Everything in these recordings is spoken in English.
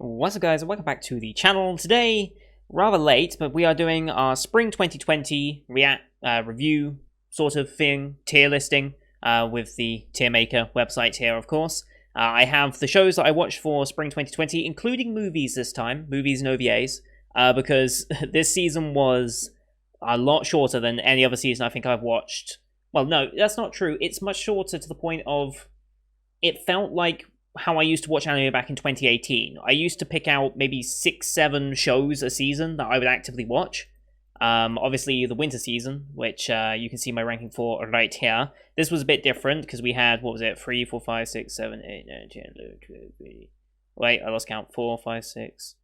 What's up, guys, and welcome back to the channel. Today, rather late, but we are doing our Spring 2020 review sort of thing, tier listing, with the tier maker website here, of course. I have the shows that I watched for Spring 2020, including movies this time, movies and OVAs, because this season was a lot shorter than any other season I think I've watched. Well, no, that's not true. It's much shorter to the point of it felt like how I used to watch anime back in 2018. I used to pick out maybe 6-7 shows a season that I would actively watch. Obviously, the winter season, which you can see my ranking for right here. This was a bit different because we had, what was it, 3, 4, 5, 6, 7, 8, 9, 10, 11, 12, 13. Wait, I lost count. 4, 5, 6,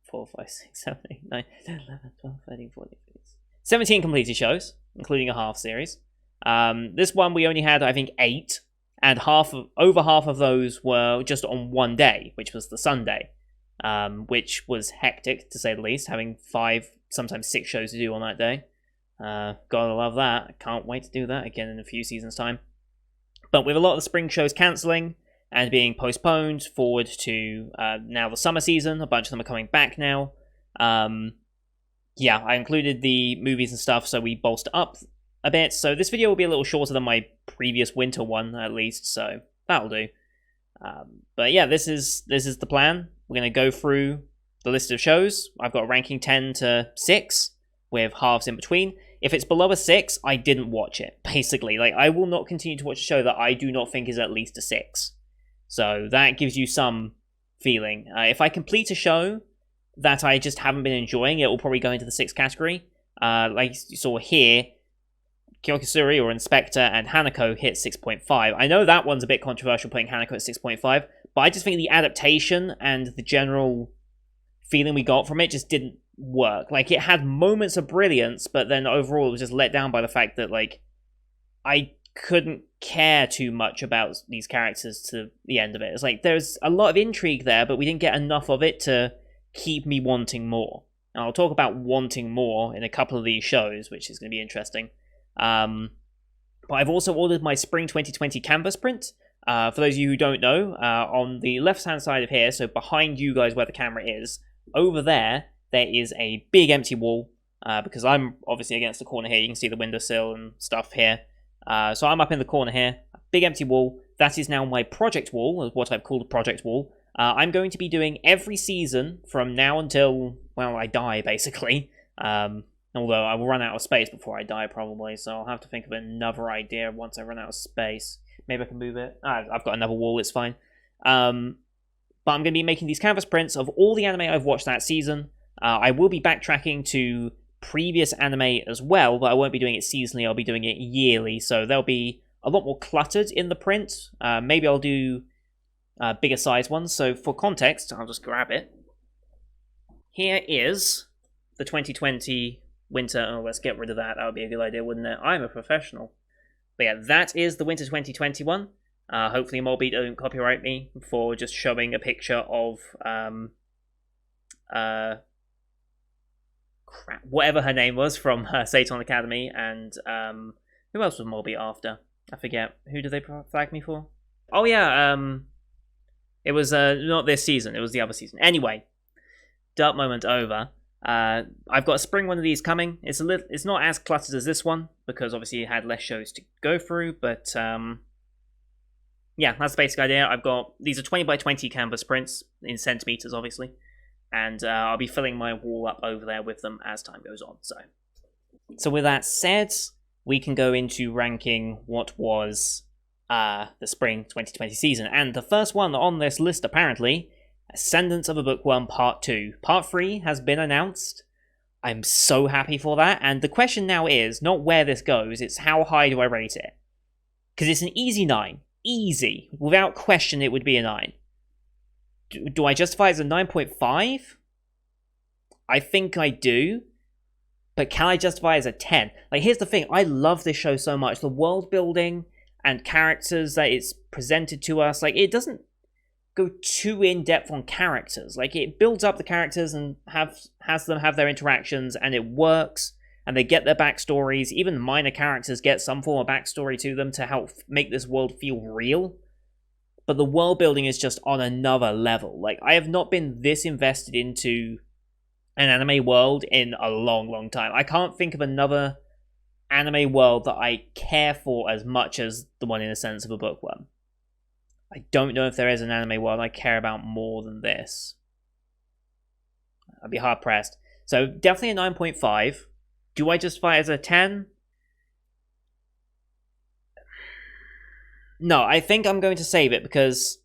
4, 5, 6, 7, 8, 9, 10, 11, 12, 13, 14, 15. 17 completed shows, including a half series. This one we only had, I think, 8. And over half of those were just on one day, which was the Sunday, which was hectic, to say the least, having 5, sometimes 6 shows to do on that day. Gotta love that. I can't wait to do that again in a few seasons' time. But with a lot of the spring shows cancelling and being postponed forward to now the summer season, a bunch of them are coming back now. Yeah, I included the movies and stuff, so we bolster up a bit. So this video will be a little shorter than my previous winter one, at least, so that'll do. But yeah, this is the plan. We're going to go through the list of shows. I've got a ranking 10 to 6 with halves in between. If it's below a 6, I didn't watch it, basically. Like, I will not continue to watch a show that I do not think is at least a 6. So that gives you some feeling. If I complete a show that I just haven't been enjoying, it will probably go into the 6 category. Like you saw here, Kyokusuri or Inspector and Hanako hit 6.5. I know that one's a bit controversial, putting Hanako at 6.5, but I just think the adaptation and the general feeling we got from it just didn't work. Like, it had moments of brilliance, but then overall it was just let down by the fact that, like, I couldn't care too much about these characters to the end of it. It's like, there's a lot of intrigue there, but we didn't get enough of it to keep me wanting more. And I'll talk about wanting more in a couple of these shows, which is going to be interesting. But I've also ordered my Spring 2020 canvas print. For those of you who don't know, on the left-hand side of here, so behind you guys where the camera is, over there is a big empty wall, because I'm obviously against the corner here. You can see the windowsill and stuff here. So I'm up in the corner here, a big empty wall. That is now my project wall, what I've called a project wall. I'm going to be doing every season from now until, well, I die, basically. Although I will run out of space before I die, probably, so I'll have to think of another idea once I run out of space. Maybe I can move it. I've got another wall, it's fine. But I'm going to be making these canvas prints of all the anime I've watched that season. I will be backtracking to previous anime as well, but I won't be doing it seasonally, I'll be doing it yearly, so they'll be a lot more cluttered in the print. Maybe I'll do bigger size ones, so for context, I'll just grab it. Here is the 2020 winter. Oh, let's get rid of that. That would be a good idea, wouldn't it? I'm a professional. But yeah, that is the winter 2021. Hopefully Molbeat don't copyright me for just showing a picture of crap, whatever her name was from Satan Academy, and who else was Molbeat after? I forget. Who did they flag me for? Oh yeah, it was not this season, it was the other season. Anyway, dark moment over. I've got a spring one of these coming. It's not as cluttered as this one, because obviously it had less shows to go through, but yeah, that's the basic idea. These are 20 by 20 canvas prints, in centimeters, obviously, and I'll be filling my wall up over there with them as time goes on. So with that said, we can go into ranking what was the spring 2020 season, and the first one on this list, apparently, Ascendance of a Bookworm Part 2. Part 3 has been announced. I'm so happy for that, and the question now is not where this goes, it's how high do I rate it? Because it's an easy 9. Easy. Without question, it would be a 9. Do I justify it as a 9.5? I think I do. But can I justify it as a 10? Like, here's the thing. I love this show so much. The world building and characters that it's presented to us, like, it doesn't go too in-depth on characters. Like, it builds up the characters and has them have their interactions, and it works, and they get their backstories. Even minor characters get some form of backstory to them to help make this world feel real. but the world building is just on another level. Like, I have not been this invested into an anime world in a long, long time. I can't think of another anime world that I care for as much as the one in a sense of a bookworm. I don't know if there is an anime world I care about more than this. I'd be hard pressed. So definitely a 9.5. Do I justify it as a 10? No, I think I'm going to save it because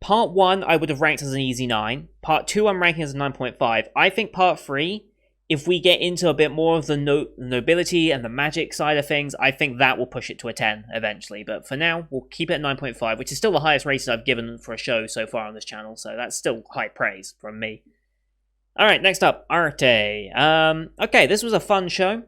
Part 1 I would have ranked as an easy 9. Part 2 I'm ranking as a 9.5. I think Part 3, if we get into a bit more of the nobility and the magic side of things, I think that will push it to a 10 eventually. But for now, we'll keep it at 9.5, which is still the highest rating I've given for a show so far on this channel, so that's still high praise from me. Alright, next up, Arte. Okay, this was a fun show.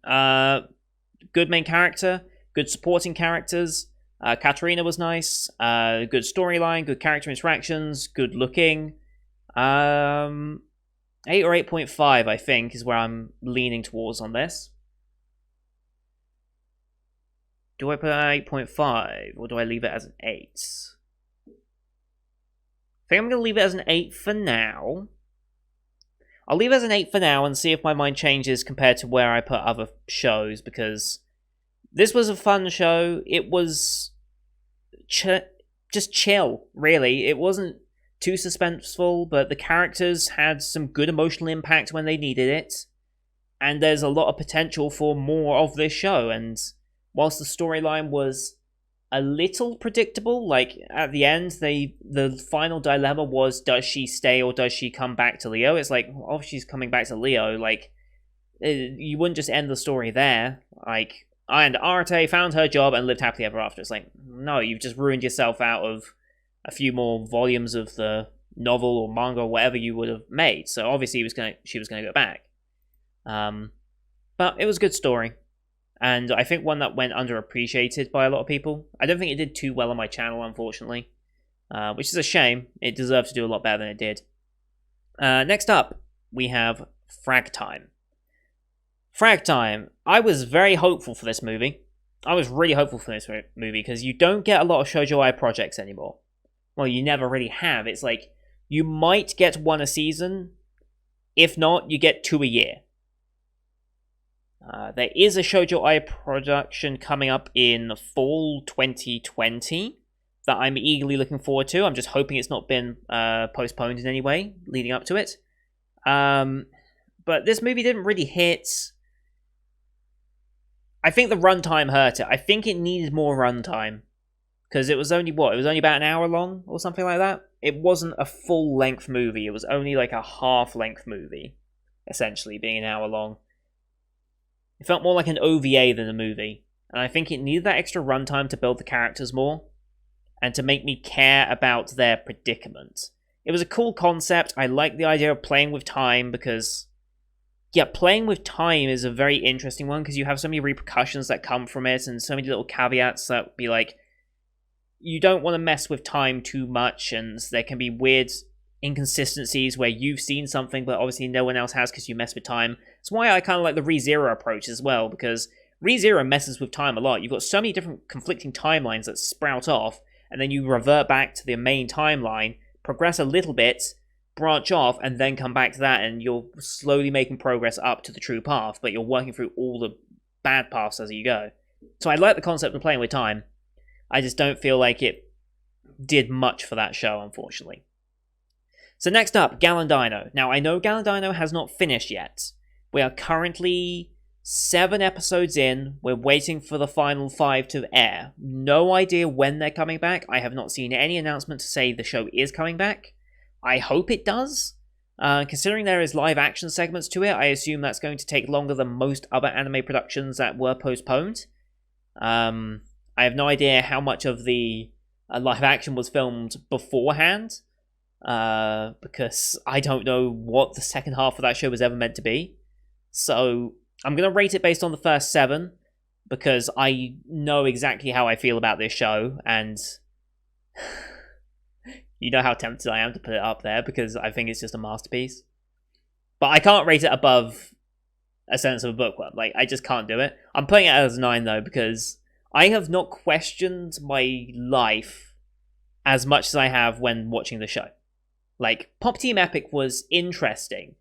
Good main character, good supporting characters. Katarina was nice. Good storyline, good character interactions, good looking. 8 or 8.5, I think, is where I'm leaning towards on this. Do I put an 8.5, or do I leave it as an 8? I think I'm going to leave it as an 8 for now. I'll leave it as an 8 for now and see if my mind changes compared to where I put other shows, because this was a fun show. It was just chill, really. It wasn't too suspenseful, but the characters had some good emotional impact when they needed it, and there's a lot of potential for more of this show. And whilst the storyline was a little predictable, like at the end, the final dilemma was, does she stay or does she come back to Leo? It's like, oh, she's coming back to Leo. Like, you wouldn't just end the story there. Like, and Arte found her job and lived happily ever after. It's like, no, you've just ruined yourself out of a few more volumes of the novel or manga or whatever you would have made. So obviously she was gonna go back. But it was a good story, and I think one that went underappreciated by a lot of people. I don't think it did too well on my channel, unfortunately, which is a shame. It deserved to do a lot better than it did. Next up, we have Frag Time. Frag Time. I was very hopeful for this movie. I was really hopeful for this movie because you don't get a lot of Shoujo Ai projects anymore. Well, you never really have. It's like, you might get one a season. If not, you get 2 a year. There is a Shoujo Ai production coming up in fall 2020 that I'm eagerly looking forward to. I'm just hoping it's not been postponed in any way leading up to it. But this movie didn't really hit. I think the runtime hurt it. I think it needed more runtime. Because it was only, what? It was only about an hour long or something like that? It wasn't a full-length movie. It was only like a half-length movie, essentially, being an hour long. It felt more like an OVA than a movie. And I think it needed that extra runtime to build the characters more, and to make me care about their predicament. It was a cool concept. I like the idea of playing with time, because yeah, playing with time is a very interesting one, because you have so many repercussions that come from it, and so many little caveats that be like, you don't want to mess with time too much, and there can be weird inconsistencies where you've seen something but obviously no one else has because you mess with time. That's why I kind of like the ReZero approach as well, because ReZero messes with time a lot. You've got so many different conflicting timelines that sprout off, and then you revert back to the main timeline, progress a little bit, branch off, and then come back to that, and you're slowly making progress up to the true path, but you're working through all the bad paths as you go. So I like the concept of playing with time. I just don't feel like it did much for that show, unfortunately. So next up, Gallandino. Now, I know Gallandino has not finished yet. We are currently 7 episodes in. We're waiting for the final 5 to air. No idea when they're coming back. I have not seen any announcement to say the show is coming back. I hope it does. Considering there is live action segments to it, I assume that's going to take longer than most other anime productions that were postponed. I have no idea how much of the live action was filmed beforehand, because I don't know what the second half of that show was ever meant to be. So I'm going to rate it based on the first 7, because I know exactly how I feel about this show, and you know how tempted I am to put it up there, because I think it's just a masterpiece. But I can't rate it above A Sense of a Bookworm. Like, I just can't do it. I'm putting it as 9, though, because I have not questioned my life as much as I have when watching the show. Like, Pop Team Epic was interesting,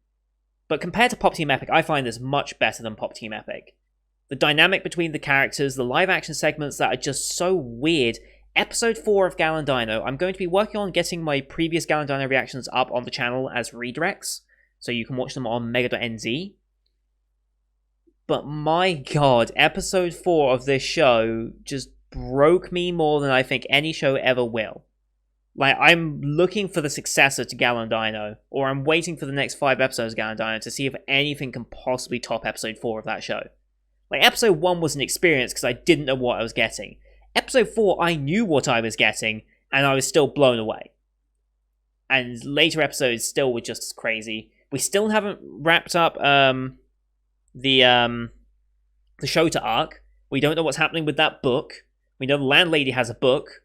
but compared to Pop Team Epic, I find this much better than Pop Team Epic. The dynamic between the characters, the live action segments that are just so weird. Episode 4 of Gallon Dino, I'm going to be working on getting my previous Gallon Dino reactions up on the channel as redirects, so you can watch them on mega.nz. But my god, episode 4 of this show just broke me more than I think any show ever will. Like, I'm looking for the successor to Gallon Dino, or I'm waiting for the next 5 episodes of Gallon Dino to see if anything can possibly top episode 4 of that show. Like, episode 1 was an experience because I didn't know what I was getting. Episode 4, I knew what I was getting, and I was still blown away. And later episodes still were just as crazy. We still haven't wrapped up the Shota arc. We don't know what's happening with that book. We know the landlady has a book.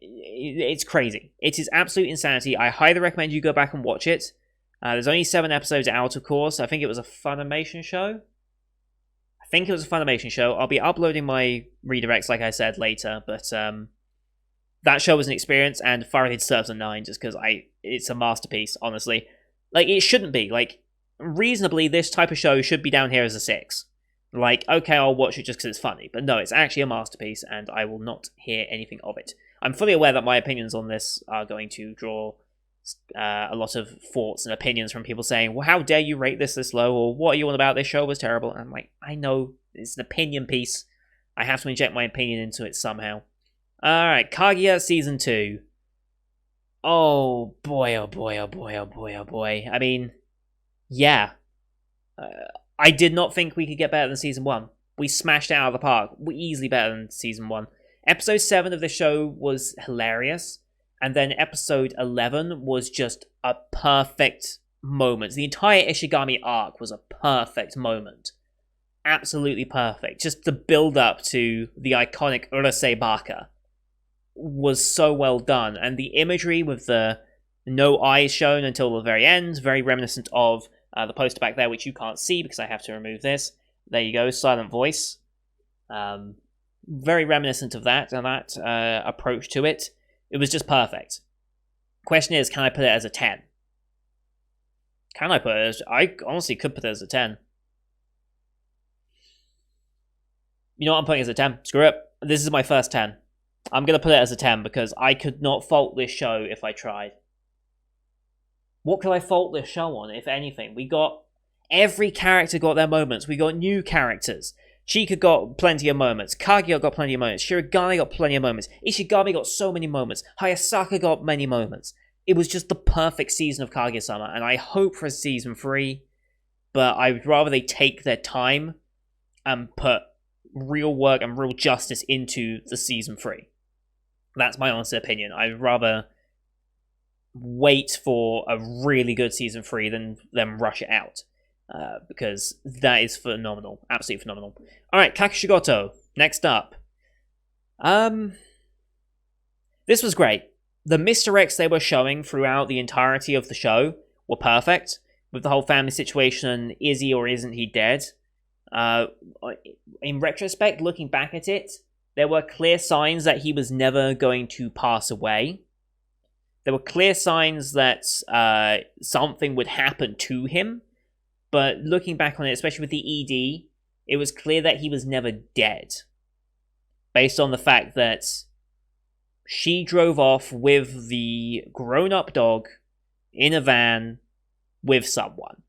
It's crazy. It is absolute insanity. I highly recommend you go back and watch it. There's only 7 episodes out, of course. I think it was a Funimation show. I'll be uploading my redirects, like I said, later. But that show was an experience, and Fahrenheit deserves a 9 just because it's a masterpiece, honestly. Like, it shouldn't be. Like, reasonably, this type of show should be down here as a 6. Like, okay, I'll watch it just because it's funny. But no, it's actually a masterpiece, and I will not hear anything of it. I'm fully aware that my opinions on this are going to draw a lot of thoughts and opinions from people saying, well, how dare you rate this low, or what are you on about, this show was terrible. And I'm like, I know, it's an opinion piece. I have to inject my opinion into it somehow. Alright, Kaguya Season 2. Oh boy, oh boy, oh boy, oh boy, oh boy. I mean, yeah. I did not think we could get better than Season 1. We smashed it out of the park. We're easily better than Season 1. Episode 7 of the show was hilarious, and then episode 11 was just a perfect moment. The entire Ishigami arc was a perfect moment. Absolutely perfect. Just the build-up to the iconic Urusei Baka was so well done, and the imagery with the no eyes shown until the very end, very reminiscent of the poster back there, which you can't see because I have to remove this. There you go, silent voice. Very reminiscent of that and that approach to it. It was just perfect. Question is, can I put it as a 10? Can I put it as... I honestly could put it as a 10. You know what, I'm putting it as a 10. Screw it. This is my first 10. I'm going to put it as a 10 because I could not fault this show if I tried. What could I fault this show on, if anything? We got... Every character got their moments. We got new characters. Chika got plenty of moments. Kaguya got plenty of moments. Shirogane got plenty of moments. Ishigami got so many moments. Hayasaka got many moments. It was just the perfect season of Kaguya-sama, and I hope for a season 3, but I would rather they take their time and put real work and real justice into the season 3. That's my honest opinion. I'd rather wait for a really good season 3 than them rush it out. Because that is phenomenal. Absolutely phenomenal. Alright, Kakushigoto. Next up. This was great. The misdirects they were showing throughout the entirety of the show were perfect. With the whole family situation, is he or isn't he dead? In retrospect, looking back at it, there were clear signs that he was never going to pass away. There were clear signs that something would happen to him. But looking back on it, especially with the ED, it was clear that he was never dead. Based on the fact that she drove off with the grown-up dog in a van with someone.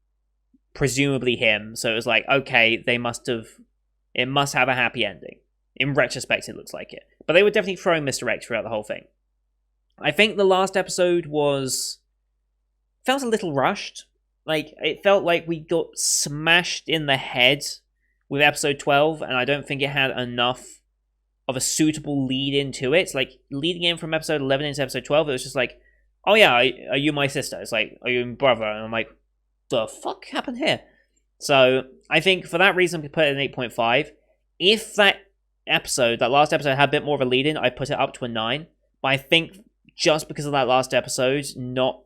Presumably him. So it was like, okay, it must have a happy ending. In retrospect, it looks like it. But they were definitely throwing misdirects throughout the whole thing. I think the last episode felt a little rushed. Like, it felt like we got smashed in the head with episode 12, and I don't think it had enough of a suitable lead into it. Like, leading in from episode 11 into episode 12, it was just like, oh yeah, are you my sister? It's like, are you my brother? And I'm like, the fuck happened here? So, I think for that reason, we put it an 8.5. If that last episode, had a bit more of a lead in, I'd put it up to a 9. But I think just because of that last episode not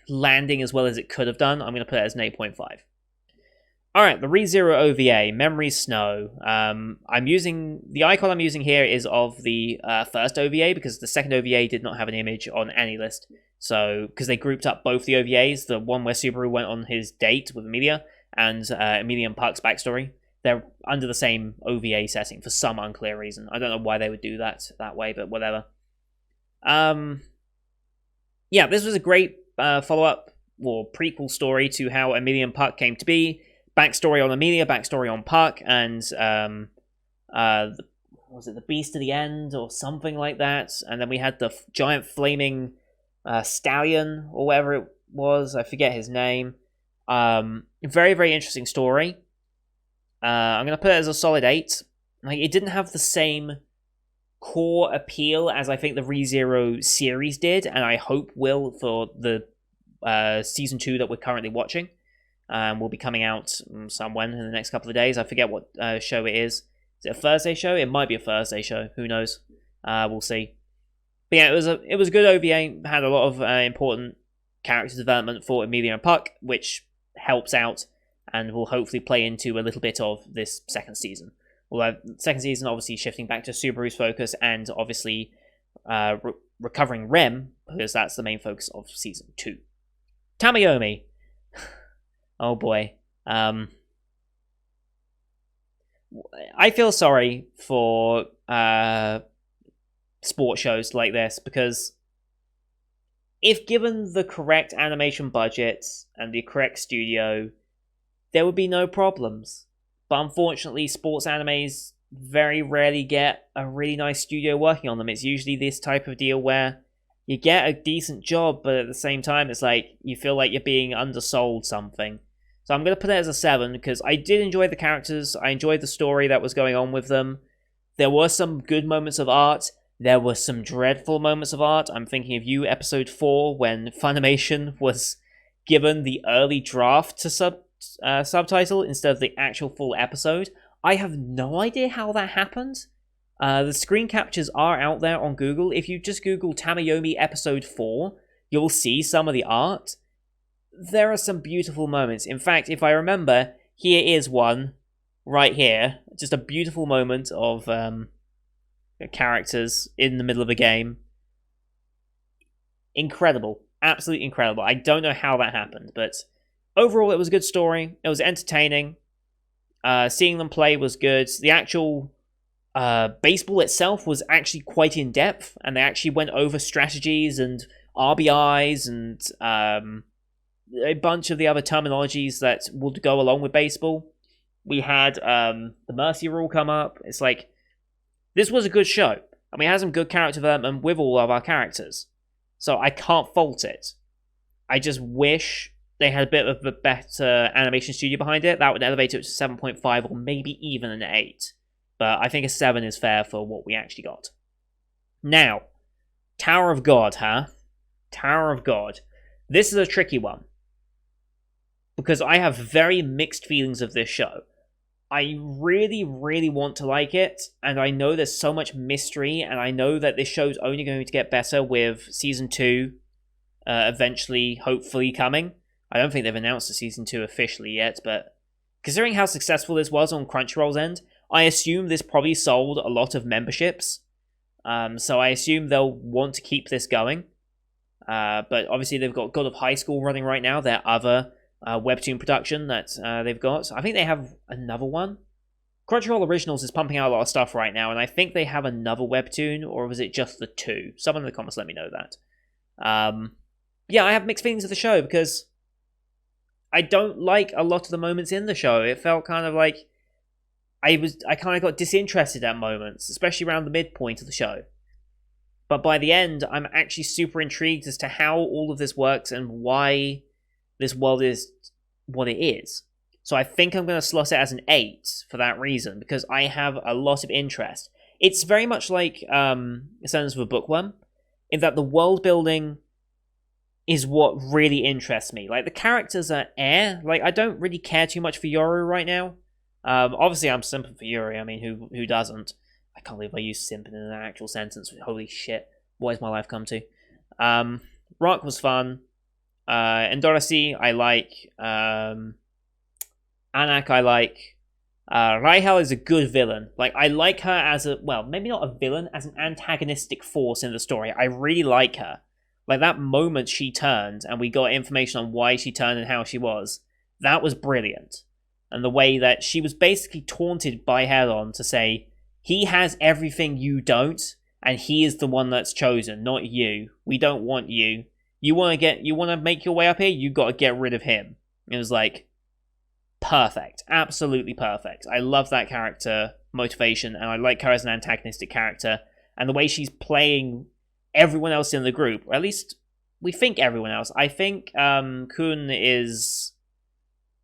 landing as well as it could have done, I'm going to put it as an 8.5. All right, the ReZero OVA, Memory Snow. I'm using the icon I'm using here is of the first OVA because the second OVA did not have an image on AnyList. So because they grouped up both the OVAs, the one where Subaru went on his date with Emilia and Emilia and Puck's backstory, they're under the same OVA setting for some unclear reason. I don't know why they would do that way, but whatever. Yeah, this was a great follow-up or prequel story to how Emilia and Puck came to be. Backstory on Emilia, backstory on Puck, and was it the Beast of the End or something like that? And then we had the giant flaming stallion or whatever it was. I forget his name. Very, very interesting story. I'm going to put it as a solid 8. Like, it didn't have the same core appeal as I think the ReZero series did, and I hope will for the season 2 that we're currently watching. Will be coming out somewhen in the next couple of days. I forget what show it is. Is it a Thursday show? It might be a Thursday show. Who knows? We'll see. But yeah, it was a good OVA. Had a lot of important character development for Emilia and Puck, which helps out and will hopefully play into a little bit of this second season. Although second season obviously shifting back to Subaru's focus and obviously recovering Rem, because that's the main focus of season 2. Tamayomi. Oh boy. I feel sorry for sports shows like this because if given the correct animation budget and the correct studio, there would be no problems. But unfortunately, sports animes very rarely get a really nice studio working on them. It's usually this type of deal where you get a decent job, but at the same time, it's like you feel like you're being undersold something. So I'm going to put it as a 7 because I did enjoy the characters. I enjoyed the story that was going on with them. There were some good moments of art. There were some dreadful moments of art. I'm thinking of You, Episode 4, when Funimation was given the early draft to subtitle instead of the actual full episode. I have no idea how that happened. The screen captures are out there on Google. If you just Google Tamayomi Episode 4, you'll see some of the art. There are some beautiful moments. In fact, if I remember, here is one right here. Just a beautiful moment of characters in the middle of a game. Incredible. Absolutely incredible. I don't know how that happened, but overall it was a good story. It was entertaining. Seeing them play was good. The actual baseball itself was actually quite in-depth, and they actually went over strategies and RBIs and a bunch of the other terminologies that would go along with baseball. We had the Mercy Rule come up. It's like, this was a good show. And we had some good character development with all of our characters. So I can't fault it. I just wish they had a bit of a better animation studio behind it. That would elevate it to 7.5 or maybe even an 8. But I think a 7 is fair for what we actually got. Now, Tower of God, huh? Tower of God. This is a tricky one, because I have very mixed feelings of this show. I really, really want to like it, and I know there's so much mystery, and I know that this show's only going to get better with Season 2 eventually, hopefully, coming. I don't think they've announced a Season 2 officially yet, but considering how successful this was on Crunchyroll's end, I assume this probably sold a lot of memberships. So I assume they'll want to keep this going. But obviously they've got God of High School running right now, their other webtoon production that they've got. I think they have another one. Crunchyroll Originals is pumping out a lot of stuff right now, and I think they have another webtoon, or was it just the 2? Someone in the comments let me know that. Yeah, I have mixed feelings of the show, because I don't like a lot of the moments in the show. It felt kind of like I kind of got disinterested at moments, especially around the midpoint of the show. But by the end, I'm actually super intrigued as to how all of this works and why this world is what it is. So I think I'm going to slot it as an 8 for that reason, because I have a lot of interest. It's very much like Sentence of a Bookworm, in that the world building is what really interests me. Like, the characters are Like, I don't really care too much for Yoru right now. Obviously, I'm simping for Yuri. I mean, who doesn't? I can't believe I used simping in an actual sentence. Holy shit. What has my life come to? Rock was fun. Endorasi, I like. Anak I like. Raihel is a good villain. Like, I like her as a, well, maybe not a villain, as an antagonistic force in the story. I really like her. Like, that moment she turned, and we got information on why she turned and how she was, that was brilliant. And the way that she was basically taunted by Helon to say, he has everything you don't, and he is the one that's chosen, not you. We don't want you. You want to make your way up here? You got to get rid of him. It was like, perfect. Absolutely perfect. I love that character motivation, and I like her as an antagonistic character, and the way she's playing everyone else in the group, or at least we think everyone else. I think Kun is...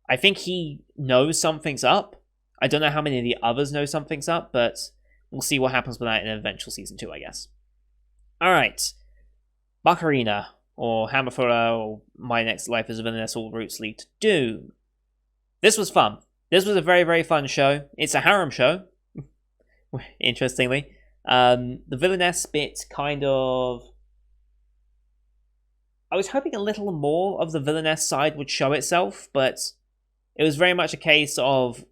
I think he knows something's up. I don't know how many of the others know something's up, but we'll see what happens with that in an eventual Season 2, I guess. Alright. Bakarina, or Hammerfura, or My Next Life as a Villainess, all routes lead to Doom. This was fun. This was a very, very fun show. It's a harem show, interestingly. The villainess bit kind of... I was hoping a little more of the villainess side would show itself, but it was very much a case of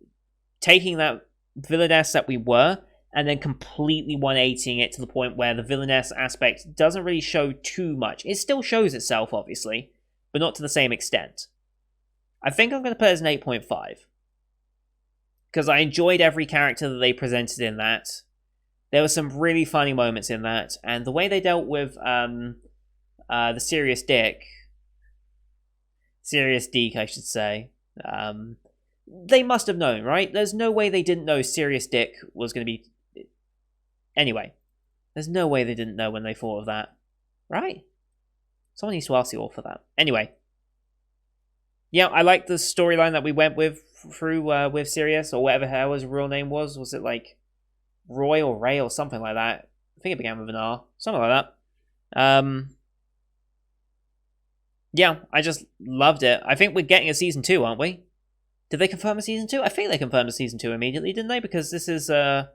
taking that villainess that we were and then completely 180ing it to the point where the villainess aspect doesn't really show too much. It still shows itself, obviously, but not to the same extent. I think I'm going to put it as an 8.5. Because I enjoyed every character that they presented in that. There were some really funny moments in that, and the way they dealt with the Serious Deke, I should say, they must have known, right? There's no way they didn't know Serious Deke was going to be... Anyway, there's no way they didn't know when they thought of that, right? Someone needs to ask the author that. Anyway. Yeah, I like the storyline that we went with through with Sirius, or whatever his real name was. Was it like Roy or Ray or something like that? I think it began with an R. Something like that. Yeah, I just loved it. I think we're getting a Season 2, aren't we? Did they confirm a Season 2? I think they confirmed a Season 2 immediately, didn't they? Because this is, what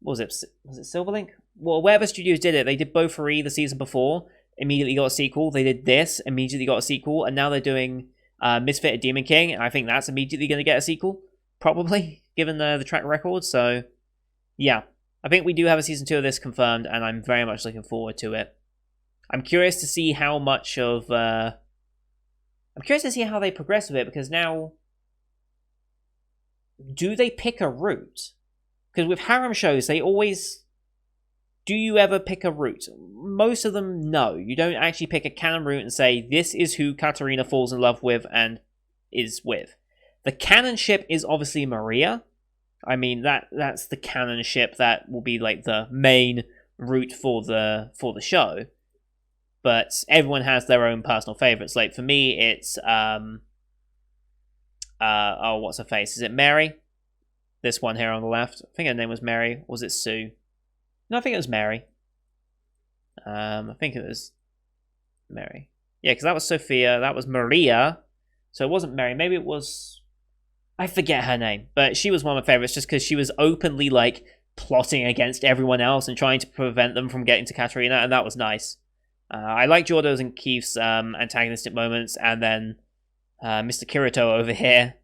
was it? Was it Silverlink? Well, whatever studios did it, they did Beaufort the season before, immediately got a sequel. They did this, immediately got a sequel, and now they're doing Misfit Demon King, and I think that's immediately going to get a sequel, probably, given the track record. So, yeah, I think we do have a Season 2 of this confirmed, and I'm very much looking forward to it. I'm curious to see how much of... I'm curious to see how they progress with it, because now... Do they pick a route? Because with harem shows, they always... Do you ever pick a route? Most of them, no. You don't actually pick a canon route and say, this is who Katarina falls in love with and is with. The canon ship is obviously Maria. I mean, that's the canon ship that will be like the main route for the show. But everyone has their own personal favorites. Like, for me, it's... what's her face? Is it Mary? This one here on the left. I think her name was Mary. Or was it Sue? No, I think it was Mary. I think it was Mary. Yeah, because that was Sophia. That was Maria. So it wasn't Mary. Maybe it was... I forget her name. But she was one of my favorites just because she was openly, like, plotting against everyone else and trying to prevent them from getting to Katarina, and that was nice. I like Jordo's and Keith's antagonistic moments, and then Mr. Kirito over here.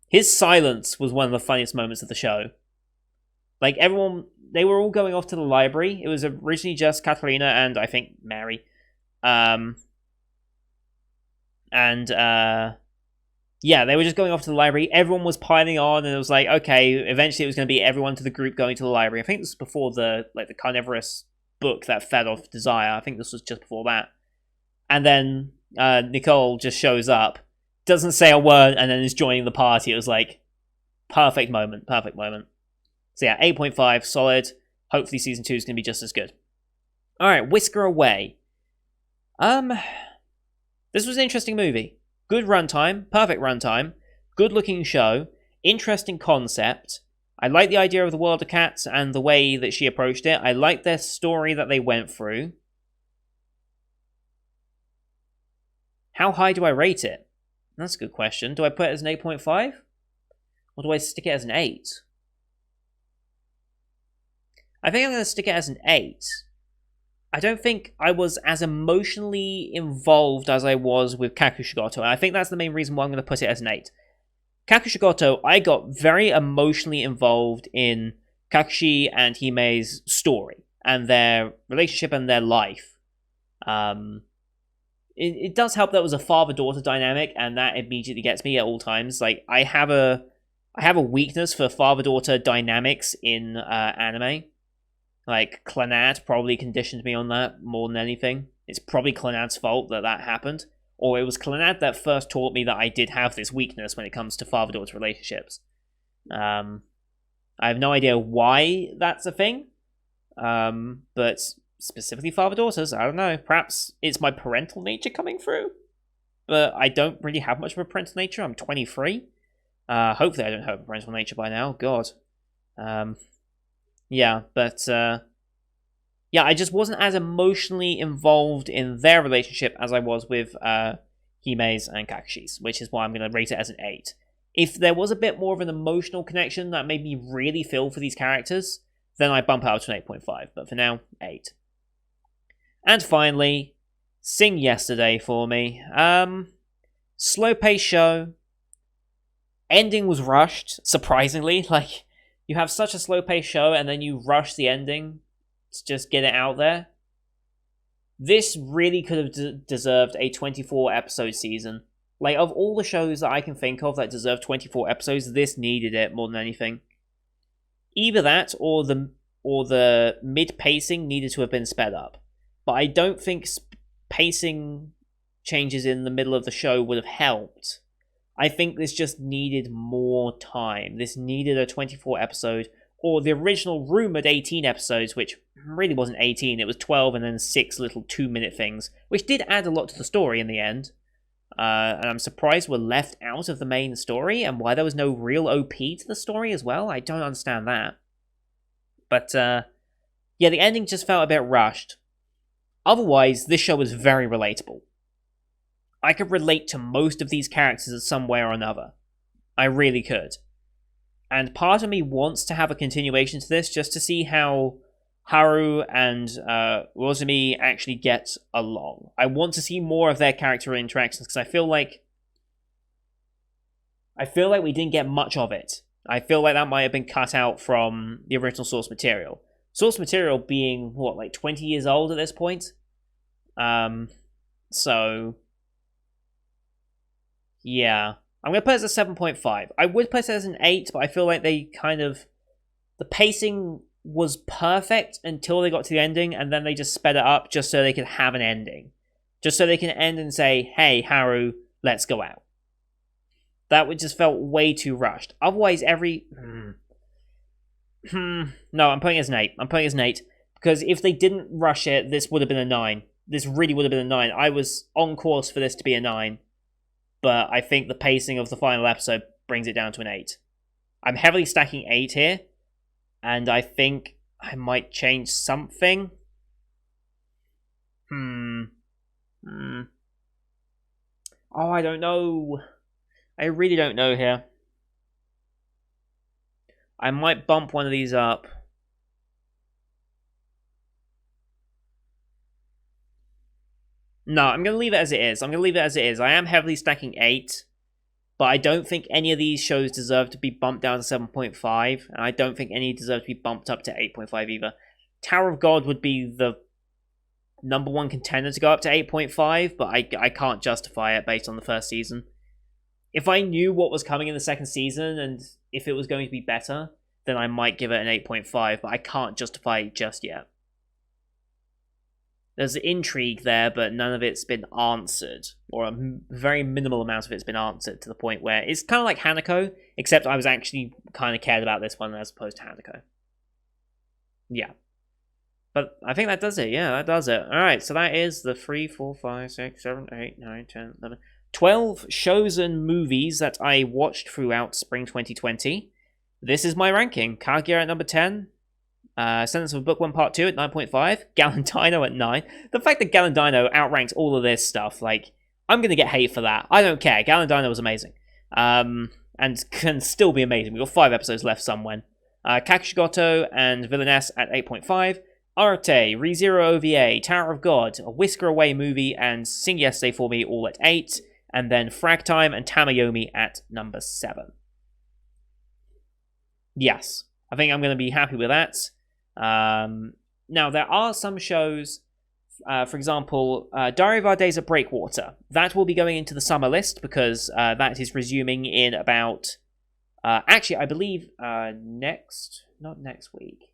His silence was one of the funniest moments of the show. Like, everyone... They were all going off to the library. It was originally just Katarina and, I think, Mary. Yeah, they were just going off to the library. Everyone was piling on, and it was like, okay, eventually it was going to be everyone to the group going to the library. I think this was before the carnivorous book that fed off Desire. I think this was just before that. And then Nicole just shows up, doesn't say a word, and then is joining the party. It was like, perfect moment. So yeah, 8.5, solid. Hopefully Season 2 is going to be just as good. Alright, Whisker Away. This was an interesting movie. Good runtime, perfect runtime, good looking show, interesting concept. I like the idea of the world of cats and the way that she approached it. I like their story that they went through. How high do I rate it? That's a good question. Do I put it as an 8.5? Or do I stick it as an 8? I think I'm going to stick it as an 8. I don't think I was as emotionally involved as I was with Kakushigoto, and I think that's the main reason why I'm going to put it as an 8. Kakushigoto, I got very emotionally involved in Kakashi and Hime's story and their relationship and their life. It does help that it was a father-daughter dynamic, and that immediately gets me at all times. Like, I have a weakness for father-daughter dynamics in anime. Like, Clannad probably conditioned me on that more than anything. It's probably Clannad's fault that happened. Or it was Clannad that first taught me that I did have this weakness when it comes to father-daughter relationships. I have no idea why that's a thing. But specifically father-daughters, I don't know. Perhaps it's my parental nature coming through. But I don't really have much of a parental nature. I'm 23. Hopefully I don't have a parental nature by now. God. Yeah, but yeah, I just wasn't as emotionally involved in their relationship as I was with Hime's and Kakashi's, which is why I'm going to rate it as an 8. If there was a bit more of an emotional connection that made me really feel for these characters, then I bump out to an 8.5, but for now, 8. And finally, Sing Yesterday for me. Slow-paced show. Ending was rushed, surprisingly. Like, you have such a slow-paced show, and then you rush the ending to just get it out there. This really could have deserved a 24-episode season. Like, of all the shows that I can think of that deserve 24 episodes, this needed it more than anything. Either that, or the mid-pacing needed to have been sped up. But I don't think pacing changes in the middle of the show would have helped. I think this just needed more time. This needed a 24 episode, or the original rumored 18 episodes, which really wasn't 18, it was 12 and then 6 little 2-minute things, which did add a lot to the story in the end. And I'm surprised we're left out of the main story, and why there was no real OP to the story as well. I don't understand that. But, yeah, the ending just felt a bit rushed. Otherwise, this show was very relatable. I could relate to most of these characters in some way or another. I really could. And part of me wants to have a continuation to this just to see how Haru and Rosumi actually get along. I want to see more of their character interactions because I feel like we didn't get much of it. I feel like that might have been cut out from the original source material. Source material being, what, like 20 years old at this point? So, yeah. I'm going to put it as a 7.5. I would put it as an 8, but I feel like they kind of... The pacing was perfect until they got to the ending, and then they just sped it up just so they could have an ending. Just so they can end and say, hey, Haru, let's go out. That would just felt way too rushed. Otherwise, every... No, I'm putting it as an 8. I'm putting it as an 8. Because if they didn't rush it, this would have been a 9. This really would have been a 9. I was on course for this to be a 9. But I think the pacing of the final episode brings it down to an 8. I'm heavily stacking 8 here. And I think I might change something. Oh, I don't know. I really don't know here. I might bump one of these up. No, I'm going to leave it as it is. I am heavily stacking 8. But I don't think any of these shows deserve to be bumped down to 7.5. And I don't think any deserve to be bumped up to 8.5 either. Tower of God would be the number one contender to go up to 8.5. But I can't justify it based on the first season. If I knew what was coming in the second season and if it was going to be better, then I might give it an 8.5. But I can't justify it just yet. There's intrigue there, but none of it's been answered. Or a very minimal amount of it's been answered to the point where it's kind of like Hanako, except I was actually kind of cared about this one as opposed to Hanako. Yeah. But I think that does it. Yeah, that does it. Alright, so that is the 3, 4, 5, 6, 7, 8, 9, 10, 11, 12 shows and movies that I watched throughout spring 2020. This is my ranking. Kaguya at number 10. Sentence of a Book 1 Part 2 at 9.5. Galantino at 9. The fact that Galantino outranks all of this stuff, like, I'm going to get hate for that. I don't care. Galantino was amazing. And can still be amazing. We've got 5 episodes left somewhere. Kakushigoto and Villainess at 8.5. Arte, ReZero OVA, Tower of God, A Whisker Away movie, and Sing Yesterday for me all at 8. and then Frag Time and Tamayomi at number 7. Yes, I think I'm going to be happy with that. Now, there are some shows, for example, Diary of Our Days at Breakwater. That will be going into the summer list because that is resuming in about... actually, I believe not next week.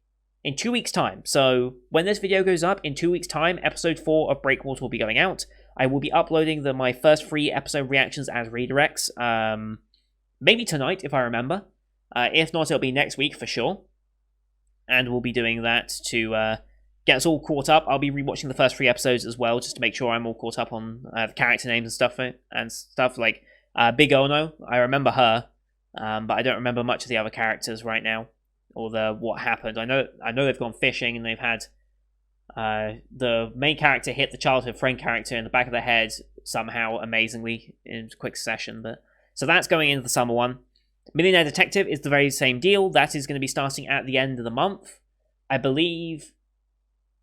In 2 weeks' time. So, when this video goes up, in 2 weeks' time, episode 4 of Breakwater will be going out. I will be uploading my first 3 episode reactions as redirects. Maybe tonight, if I remember. If not, it'll be next week for sure. And we'll be doing that to get us all caught up. I'll be rewatching the first 3 episodes as well, just to make sure I'm all caught up on the character names and stuff. Like Big Ono, I remember her, but I don't remember much of the other characters right now, or what happened. I know they've gone fishing and they've had the main character hit the childhood friend character in the back of the head somehow, amazingly, in quick succession. But so that's going into the summer one. Millionaire Detective is the very same deal. That is going to be starting at the end of the month. I believe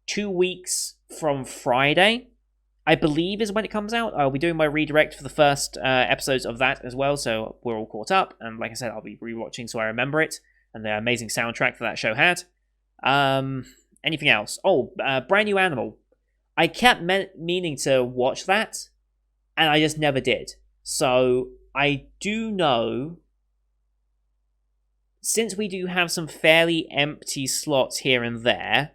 2 weeks from Friday, I believe, is when it comes out. I'll be doing my redirect for the first episodes of that as well, so we're all caught up. And like I said, I'll be rewatching so I remember it, and the amazing soundtrack that show had. Anything else? Oh, Brand New Animal. I kept meaning to watch that, and I just never did. So I do know... Since we do have some fairly empty slots here and there,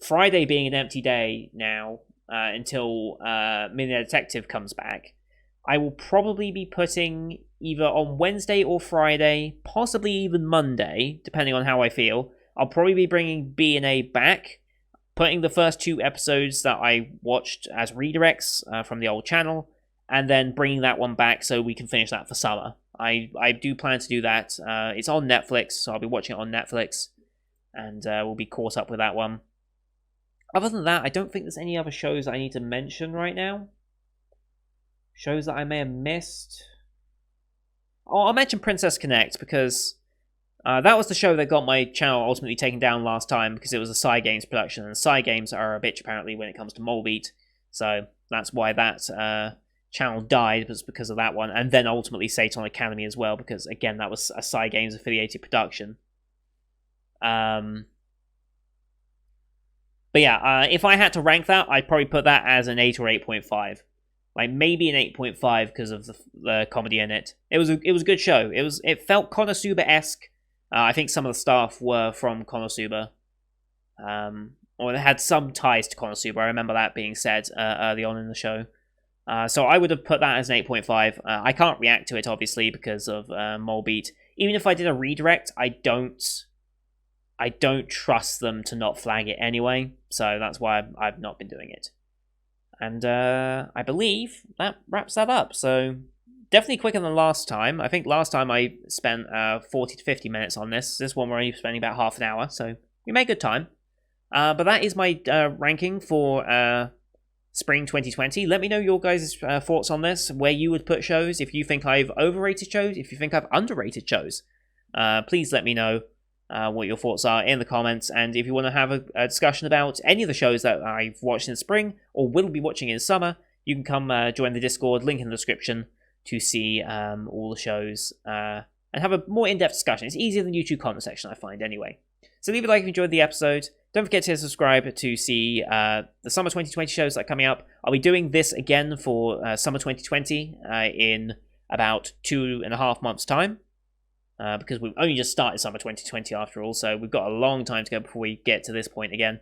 Friday being an empty day now until Millionaire Detective comes back, I will probably be putting either on Wednesday or Friday, possibly even Monday, depending on how I feel. I'll probably be bringing B&A back, putting the first 2 episodes that I watched as redirects from the old channel, and then bringing that one back so we can finish that for summer. I do plan to do that. It's on Netflix, so I'll be watching it on Netflix, and we'll be caught up with that one. Other than that, I don't think there's any other shows I need to mention right now. Shows that I may have missed. Oh, I'll mention Princess Connect, because that was the show that got my channel ultimately taken down last time, because it was a Cygames production, and Cygames are a bitch apparently when it comes to Molebeat, so that's why that channel died, was because of that one, and then ultimately Satan Academy as well, because again that was a Cygames affiliated production. But yeah, if I had to rank that, I'd probably put that as an 8 or 8.5. Like maybe an 8.5 because of the comedy in it. It was a good show. It felt Konosuba-esque. I think some of the staff were from Konosuba, or they had some ties to Konosuba. I remember that being said early on in the show. So I would have put that as an 8.5. I can't react to it, obviously, because of Molebeat. Even if I did a redirect, I don't trust them to not flag it anyway. So that's why I've not been doing it. And I believe that wraps that up. So definitely quicker than last time. I think last time I spent 40 to 50 minutes on this. This one we're only spending about half an hour. So we made good time. But that is my ranking for... Spring 2020. Let me know your guys' thoughts on this, where you would put shows, if you think I've overrated shows, if you think I've underrated shows. Please let me know what your thoughts are in the comments, and if you want to have a discussion about any of the shows that I've watched in spring, or will be watching in summer, you can come join the Discord, link in the description, to see all the shows, and have a more in-depth discussion. It's easier than YouTube comment section, I find, anyway. So leave a like if you enjoyed the episode. Don't forget to subscribe to see the Summer 2020 shows that are coming up. I'll be doing this again for Summer 2020 in about 2.5 months' time. Because we've only just started Summer 2020 after all, so we've got a long time to go before we get to this point again.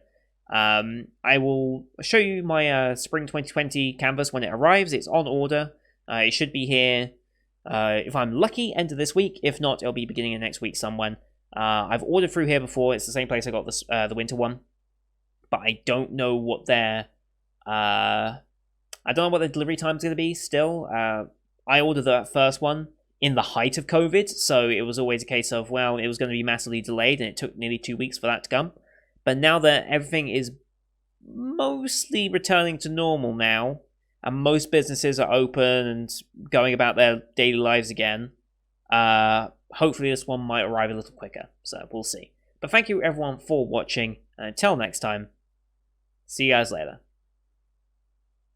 I will show you my Spring 2020 canvas when it arrives. It's on order. It should be here, if I'm lucky, end of this week. If not, it'll be beginning of next week somewhere. I've ordered through here before. It's the same place I got this, the winter one, but I don't know what their delivery time is going to be. Still, I ordered that first one in the height of COVID, so it was always a case of, well, it was going to be massively delayed, and it took nearly 2 weeks for that to come. But now that everything is mostly returning to normal now, and most businesses are open and going about their daily lives again, hopefully this one might arrive a little quicker, so we'll see. But thank you everyone for watching, and until next time, see you guys later.